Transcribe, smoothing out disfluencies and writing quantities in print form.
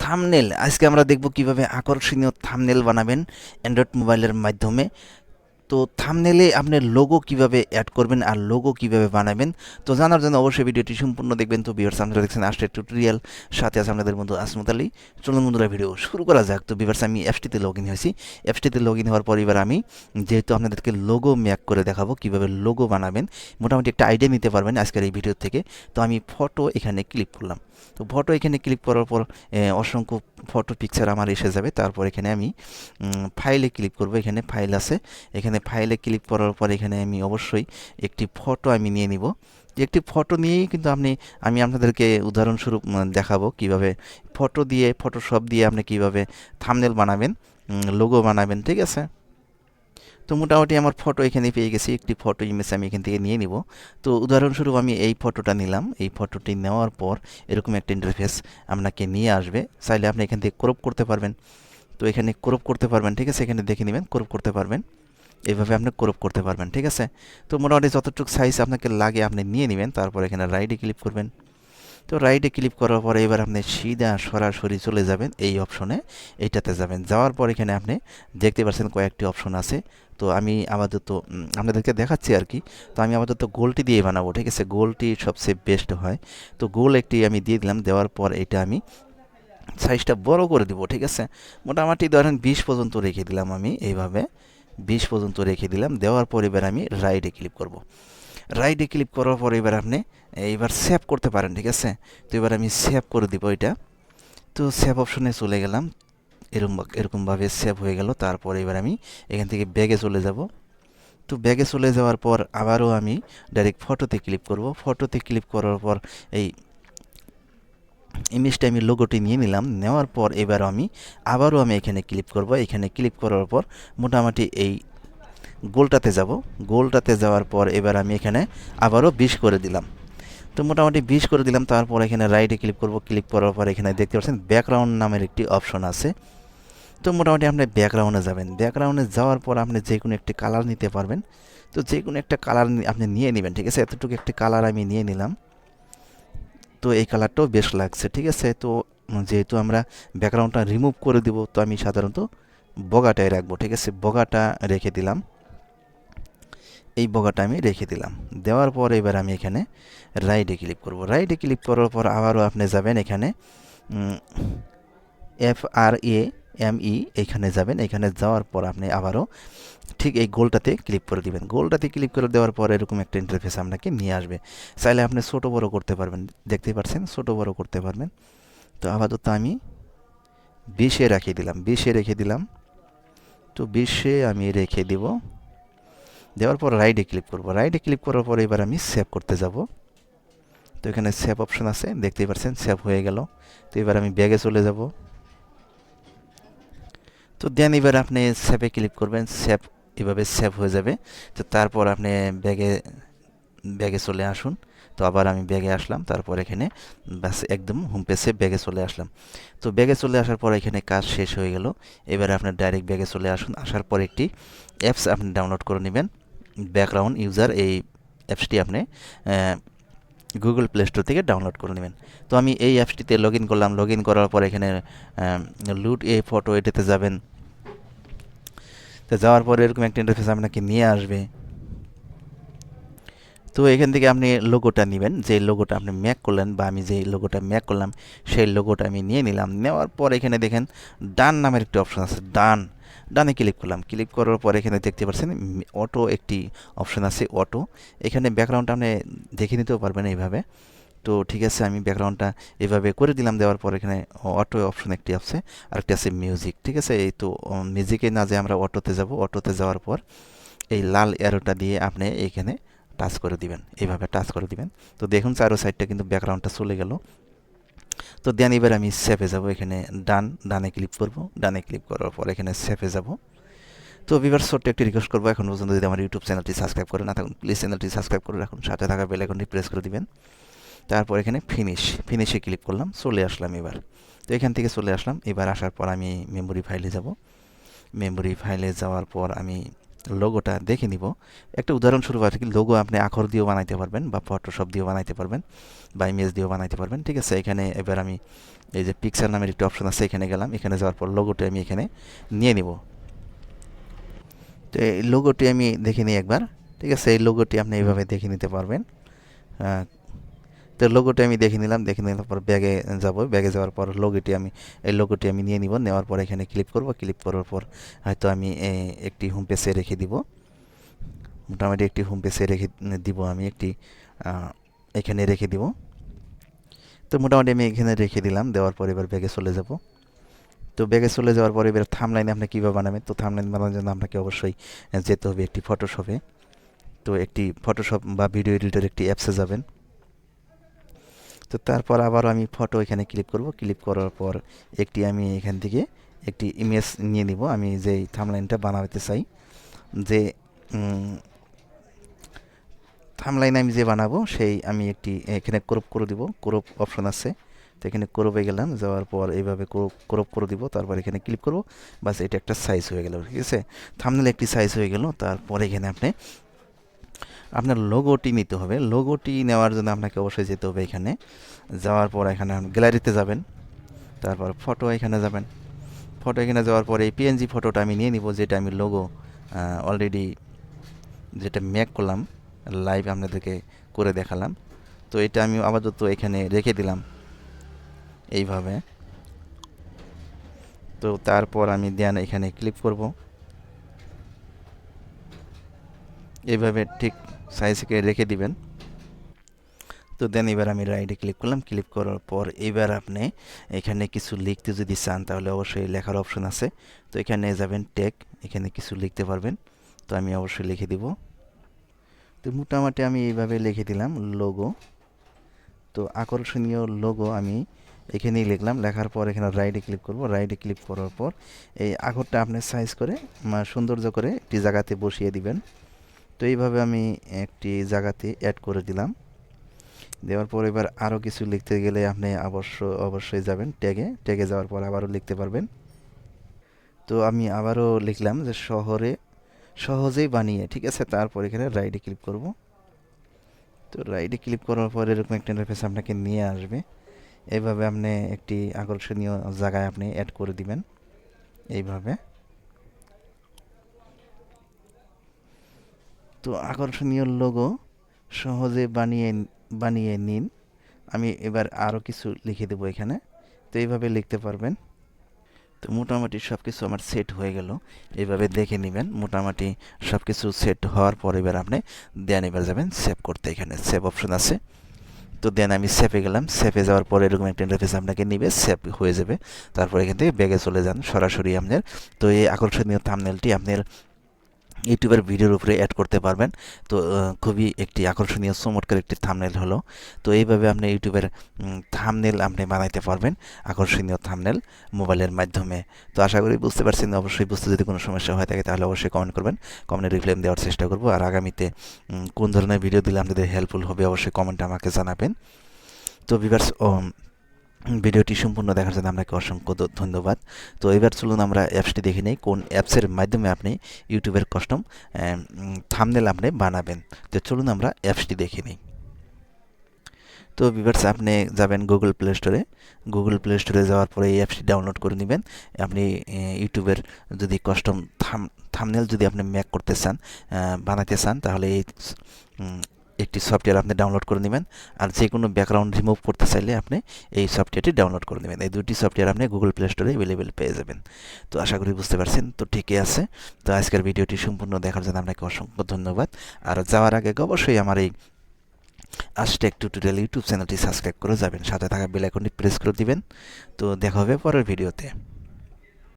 Thumbnail আজকে আমরা দেখব কিভাবে আকর্ষণীয় থাম্বনেল বানাবেন অ্যান্ড্রয়েড মোবাইলের মাধ্যমে। তো থাম্বনেলে আপনি লোগো কিভাবে অ্যাড করবেন আর লোগো কিভাবে বানাবেন, তো জানার জন্য অবশ্যই ভিডিওটি সম্পূর্ণ দেখবেন। তো ভিউয়ার্স, আপনারা দেখছেন আস্টেক টিউটোরিয়াল, সাথে আছে আপনাদের বন্ধু আসমত আলী। চলুন বন্ধুরা, ভিডিও শুরু করা যাক। তো ভিউয়ার্স, আমি অ্যাপসটিতে লগ ইন হয়েছি। অ্যাপসটিতে লগ ইন হওয়ার পর এবার আমি যেহেতু আপনাদেরকে লোগো মেক করে দেখাবো কিভাবে লোগো বানাবেন, মোটামুটি একটা আইডিয়া নিতে পারবেন আজকের এই ভিডিও থেকে। তো আমি ফটো এখানে ক্লিক করলাম। তো ফটো এখানে ক্লিক করার পর অসংখ্য ফটো পিকচার আমার এসে যাবে। তারপর এখানে আমি ফাইলে ক্লিক করব। এখানে ফাইল আছে, এখানে ফাইলে ক্লিক করার পর এখানে আমি অবশ্যই একটি ফটো আমি নিয়ে নিব। একটি ফটো নিয়েই কিন্তু আমি আপনাদেরকে উদাহরণস্বরূপ দেখাবো কিভাবে ফটো দিয়ে, ফটোশপ দিয়ে আপনি কিভাবে থাম্বনেল বানাবেন, লোগো বানাবেন। ঠিক আছে, তো মোটামুটি আমার ফটো এখানে পেয়ে গেছি। একটি ফটো ইমেজ আমি এখান থেকে নিয়ে নিব। তো উদাহরণস্বরূপ আমি এই ফটোটা নিলাম। এই ফটোটি নেওয়ার পর এরকম একটা ইন্টারফেস আপনাকে নিয়ে আসবে। চাইলে আপনি এখান থেকে ক্রপ করতে পারবেন। তো এখানে ক্রপ করতে পারবেন। ঠিক আছে, এখানে দেখে নেবেন, ক্রপ করতে পারবেন। এইভাবে আপনি ক্রপ করতে পারবেন। ঠিক আছে, তো মোটামুটি যতটুকু সাইজ আপনাকে লাগে আপনি নিয়ে নেবেন। তারপর এখানে রাইটে ক্লিক করবেন। তো রাইটে ক্লিক করার পরে এবার আপনি সিধা সরাসরি চলে যাবেন এই অপশনে, এইটাতে যাবেন। যাওয়ার পর এখানে আপনি দেখতে পাচ্ছেন কয়েকটি অপশন আছে। তো আমি আপাতত আপনাদেরকে দেখাচ্ছি আর কি। তো আমি আপাতত গোলটি দিয়ে বানাবো। ঠিক আছে, গোলটি সবচেয়ে বেস্ট হয়। তো গোল একটি আমি দিয়ে দিলাম। দেওয়ার পর এটা আমি সাইজটা বড় করে দিব। ঠিক আছে, মোটামুটি ধরেন 20 পর্যন্ত রেখে দিলাম আমি এইভাবে। 20 পর্যন্ত রেখে দিলাম। দেওয়ার পর এবার আমি রাইটে ক্লিক করব। রাইটে ক্লিক করার পর এবার আপনি এইবার সেভ করতে পারেন। ঠিক আছে, তো এবার আমি সেভ করে দিব এটা। তো সেভ অপশনে চলে গেলাম। এরকমভাবে সেভ হয়ে গেল। তারপর এবার আমি এখান থেকে ব্যাগে চলে যাব। তো ব্যাগে চলে যাওয়ার পর আবারও আমি ডাইরেক্ট ফটোতে ক্লিক করব। ফটোতে ক্লিক করার পর এই ইমেজটা আমি লোগোটি নিয়ে নিলাম। নেওয়ার পর এবার আবারও আমি এখানে ক্লিক করব। এখানে ক্লিক করার পর মোটামুটি এই গোলটাতে যাব। গোলটাতে যাওয়ার পর এবার আমি এখানে আবারও 20 করে দিলাম। তো মোটামুটি 20 করে দিলাম। তারপর এখানে রাইটে ক্লিক করব। ক্লিক করার পর এখানে দেখতে পাচ্ছেন ব্যাকগ্রাউন্ড নামের একটি অপশন আছে। তো মোটামুটি আপনি ব্যাকগ্রাউন্ডে যাবেন। ব্যাকগ্রাউন্ডে যাওয়ার পর আপনি যে কোনো একটি কালার নিতে পারবেন। তো যে কোনো একটা কালার আপনি নিয়ে নেবেন। ঠিক আছে, এতটুকু একটি কালার আমি নিয়ে নিলাম। তো এই কালারটাও বেশ লাগছে। ঠিক আছে, তো যেহেতু আমরা ব্যাকগ্রাউন্ডটা রিমুভ করে দিব, তো আমি সাধারণত বগাটাই রাখবো। ঠিক আছে, বগাটা রেখে দিলাম। এই বগাটা আমি রেখে দিলাম। দেওয়ার পর এবার আমি এখানে রাইটে ক্লিক করব। রাইটে ক্লিক করার পর আবারও আপনি যাবেন এখানে FRAME এখানে যাবেন। এখানে যাওয়ার পর আপনি আবারও ঠিক এই গোলটাতে ক্লিক করে দিবেন। গোলটাতে ক্লিক করে দেওয়ার পর এরকম একটা ইন্টারফেস আপনাকে নিয়ে আসবে। চাইলে আপনি ছোটো বড়ো করতে পারবেন। দেখতেই পাচ্ছেন ছোটো বড়ো করতে পারবেন। তো আপাতত আমি 20-এ রেখে দিলাম। 20-এ রেখে দিলাম। তো 20-এ আমি রেখে দিব। দেওয়ার পর রাইটে ক্লিক করব। রাইটে ক্লিক করার পর এবার আমি সেভ করতে যাব। তো এখানে সেভ অপশন আছে, দেখতেই পাচ্ছেন সেভ হয়ে গেল। তো এবার আমি ব্যাগে চলে যাব। তো দেন এবার আপনি সেভে ক্লিক করবেন। সেভ এভাবে সেভ হয়ে যাবে। তো তারপর আপনি ব্যাগে ব্যাগে চলে আসুন। তো আবার আমি ব্যাগে আসলাম। তারপর এখানে ব্যাস একদম হোম পেজে ব্যাগে চলে আসলাম। তো ব্যাগে চলে আসার পর এখানে কাজ শেষ হয়ে গেল। এবারে আপনি ডাইরেক্ট ব্যাগে চলে আসুন। আসার পর একটি অ্যাপস আপনি ডাউনলোড করে নেবেন, ব্যাকগ্রাউন্ড ইউজার। এই অ্যাপসটি আপনি গুগল প্লে স্টোর থেকে ডাউনলোড করে নেবেন। তো আমি এই অ্যাপসটিতে লগ ইন করলাম। লগ ইন করার পর এখানে লুট এ ফটো, এটাতে যাবেন। তো যাওয়ার পর এরকম একটা ইন্টারফেস আপনাকে নিয়ে আসবে। তো এখান থেকে আপনি লোগোটা নেবেন, যে লোগোটা আপনি ম্যাক করলেন বা আমি যে লোগোটা ম্যাক করলাম সেই লোগোটা আমি নিয়ে নিলাম। নেওয়ার পর এখানে দেখেন ডান নামের একটি অপশন আছে, ডানে ক্লিক করলাম। ক্লিক করার পর এখানে দেখতে পাচ্ছেন অটো একটি অপশন আছে, অটো। এখানে ব্যাকগ্রাউন্ডটা আপনি দেখে নিতেও পারবেন এইভাবে। তো ঠিক আছে, আমি ব্যাকগ্রাউন্ডটা এভাবে করে দিলাম। দেওয়ার পর এখানে অটো অপশন একটি আছে, আরেকটি আছে মিউজিক। ঠিক আছে, এই তো মিউজিকে না যে আমরা অটোতে যাব। অটোতে যাওয়ার পর এই লাল অ্যারোটা দিয়ে আপনি এখানে টাচ করে দিবেন, এইভাবে টাচ করে দিবেন। তো দেখুন চারো সাইডটা কিন্তু ব্যাকগ্রাউন্ডটা চলে গেল। তো দেন এবার আমি সেভে যাব। এখানে ডানে ক্লিক করব। ডানে ক্লিক করার পর এখানে সেভে যাব। তো ভিউয়ার্স, ছোট্ট একটি রিকোয়েস্ট করবো, এখন পর্যন্ত যদি আমার ইউটিউব চ্যানেলটি সাবস্ক্রাইব করে না থাকুন, প্লিজ চ্যানেলটি সাবস্ক্রাইব করে রাখুন, সাথে থাকা বেল আইকনটি প্রেস করে দিবেন। তারপর এখানে ফিনিশে ক্লিক করলাম। চলে আসলাম এবার। তো এখান থেকে চলে আসলাম। এবার আসার পর আমি মেমোরি ফাইলে যাব। মেমোরি ফাইলে যাওয়ার পর আমি লোগোটা দেখে নিব। একটা উদাহরণস্বরূপ আর কি, লোগো আপনি আখর দিয়েও বানাইতে পারবেন বা ফটোশপ দিয়েও বানাইতে পারবেন বা ইমেজ দিয়েও বানাইতে পারবেন। ঠিক আছে, এখানে এবার আমি এই যে পিকচার নামের একটি অপশন আছে, এখানে গেলাম। এখানে যাওয়ার পর লোগোটি আমি এখানে নিয়ে নিব। তো এই লোগোটি আমি দেখে নিই একবার। ঠিক আছে, এই লোগোটি আপনি এইভাবে দেখে নিতে পারবেন। তো লোগোটি আমি দেখে নিলাম, দেখে নেওয়ার পর ব্যাগে যাব। ব্যাগে যাওয়ার পর এই লোগোটি আমি নিয়ে নিব। নেওয়ার পর এখানে ক্লিক করব। ক্লিক করার পর হয়তো আমি একটি হোম পেজে রেখে দিব। মোটামুটি একটি হোম পেজে রেখে দিব, আমি একটি এখানে রেখে দিব। তো মোটামুটি আমি এখানে রেখে দিলাম। দেওয়ার পর এবার ব্যাগে চলে যাব। তো ব্যাগে চলে যাওয়ার পরে এবার থাম্বনেইল আপনি কীভাবে বানাবেন? তো থাম্বনেইল বানানোর জন্য আপনাকে অবশ্যই যেতে হবে একটি ফটোশপে। তো একটি ফটোশপ বা ভিডিও এডিটর একটি অ্যাপসে যাবেন। তো তারপর আবার আমি ফটো এখানে ক্লিক করব। ক্লিক করার পর আমি এখান থেকে একটি ইমেজ নিয়ে নিব। আমি যেই থাম্বনেইলটা বানাতে চাই, যে থাম্বনেইল আমি যে বানাবো সেই আমি একটি এখানে ক্রপ করে দিব। ক্রপ অপশন আছে, তো এখানে ক্রপে গেলাম। যাওয়ার পর এইভাবে ক্রপ করে দিব। তারপর এখানে ক্লিক করব। বাস এটা একটা সাইজ হয়ে গেল। ঠিক আছে, থাম্বনেইল একটি সাইজ হয়ে গেল। তারপর এখানে আপনার লোগোটি নিতে হবে। লোগোটি নেওয়ার জন্য আপনাকে অবশ্যই যেতে হবে এখানে। যাওয়ার পর এখানে গ্যালারিতে যাবেন। তারপর ফটো এখানে যাবেন। ফটো এখানে যাওয়ার পরে এই পিএনজি ফটোটা আমি নিয়ে নিব, যেটা আমি লোগো অলরেডি যেটা মেক করলাম, লাইভ আপনাদেরকে করে দেখালাম। তো এটা আমি আপাতত এখানে রেখে দিলাম এইভাবে। তো তারপর আমি দেন এখানে ক্লিক করব। এইভাবে ঠিক সাইজকে রেখে দিবেন। তো দেন এবার আমি রাইটে ক্লিক করলাম। ক্লিক করার পর এবার আপনি এখানে কিছু লিখতে যদি চান, তাহলে অবশ্যই লেখার অপশন আছে। তো এখানে যাবেন ট্যাগ, এখানে কিছু লিখতে পারবেন। তো আমি অবশ্যই লিখে দিব। তো মোটামুটি আমি এইভাবে লিখে দিলাম লোগো। তো আকর্ষণীয় লোগো আমি এখানেই লিখলাম। লেখার পর এখানে রাইটে ক্লিক করব। রাইটে ক্লিক করার পর এই আখরটা আপনি সাইজ করে সৌন্দর্য করে একটি জায়গাতে বসিয়ে দিবেন। তো এইভাবে আমি একটি জায়গাতে অ্যাড করে দিলাম। দেওয়ার পর এবার আরও কিছু লিখতে গেলে আপনি অবশ্যই যাবেন ট্যাগে। ট্যাগে যাওয়ার পর আবারও লিখতে পারবেন। তো আমি আবারও লিখলাম যে সহজেই বানিয়ে। ঠিক আছে, তারপর এখানে রাইটে ক্লিক করব। তো রাইটে ক্লিক করার পর এরকম একটা ইন্টারফেস আপনাকে নিয়ে আসবে। এইভাবে আপনি একটি আকর্ষণীয় জায়গায় আপনি অ্যাড করে দিবেন এইভাবে। তো আকর্ষণীয় লোগো সহজে বানিয়ে নিন। আমি এবার আরও কিছু লিখে দেবো এখানে। তো এইভাবে লিখতে পারবেন। তো মোটামুটি সব কিছু আমার সেট হয়ে গেল। এইভাবে দেখে নেবেন। মোটামুটি সব কিছু সেট হওয়ার পর এবার আপনি এবার যাবেন সেভ করতে। এখানে সেভ অপশন আছে। তো দেন আমি সেভে গেলাম। সেভে যাওয়ার পর এরকম একটা ইন্টারফেস আপনাকে নিবে, সেভ হয়ে যাবে। তারপর এখান থেকে ব্যাগে চলে যান সরাসরি আপনার। তো এই আকর্ষণীয় থাম্বনেলটি আপনার ইউটিউবের ভিডিওর উপরে অ্যাড করতে পারবেন। তো খুবই একটি আকর্ষণীয় চমৎকার একটি থাম্বনেল হলো। তো এইভাবে আপনি ইউটিউবের থাম্বনেল আপনি বানাইতে পারবেন, আকর্ষণীয় থাম্বনেল মোবাইলের মাধ্যমে। তো আশা করি বুঝতে পারছেন। অবশ্যই বুঝতে যদি কোনো সমস্যা হয়ে থাকে তাহলে অবশ্যই কমেন্ট করবেন। কমেন্টে রিপ্লাই দেওয়ার চেষ্টা করব। আর আগামীতে কোন ধরনের ভিডিও দিলে আপনাদের হেল্পফুল হবে অবশ্যই কমেন্টে আমাকে জানাবেন। তো ভিউয়ার্স, ভিডিওটি সম্পূর্ণ দেখার জন্য আপনাকে অসংখ্য ধন্যবাদ। তো এবার চলুন আমরা অ্যাপসটি দেখে নিই, কোন অ্যাপসের মাধ্যমে আপনি ইউটিউবের কাস্টম থাম্বনেল আপনি বানাবেন। তো চলুন আমরা অ্যাপসটি দেখে নিই। তো ভিউয়ার্স, আপনি যাবেন গুগল প্লে স্টোরে। গুগল প্লে স্টোরে যাওয়ার পরে এই অ্যাপসটি ডাউনলোড করে নেবেন। আপনি ইউটিউবের যদি কাস্টম থাম্বনেল যদি আপনি মেক করতে চান, বানাতে চান, তাহলে এই একটি সফটওয়্যার আপনি ডাউনলোড করে নেবেন। আর যে কোনো ব্যাকগ্রাউন্ড রিমুভ করতে চাইলে আপনি এই সফটওয়্যারটি ডাউনলোড করে নেবেন। এই দুটি সফটওয়্যার আপনি গুগল প্লে স্টোরে অ্যাভেলেবেল পেয়ে যাবেন। তো আশা করি বুঝতে পারছেন। তো ঠিকই আছে। তো আজকের ভিডিওটি সম্পূর্ণ দেখার জন্য আপনাকে অসংখ্য ধন্যবাদ। আর যাওয়ার আগে অবশ্যই আমার এই আজটেক টিউটোরিয়াল ইউটিউব চ্যানেলটি সাবস্ক্রাইব করে যাবেন। সাথে থাকা বেল আইকনটি প্রেস করে দিবেন। তো দেখা হবে পরের ভিডিওতে।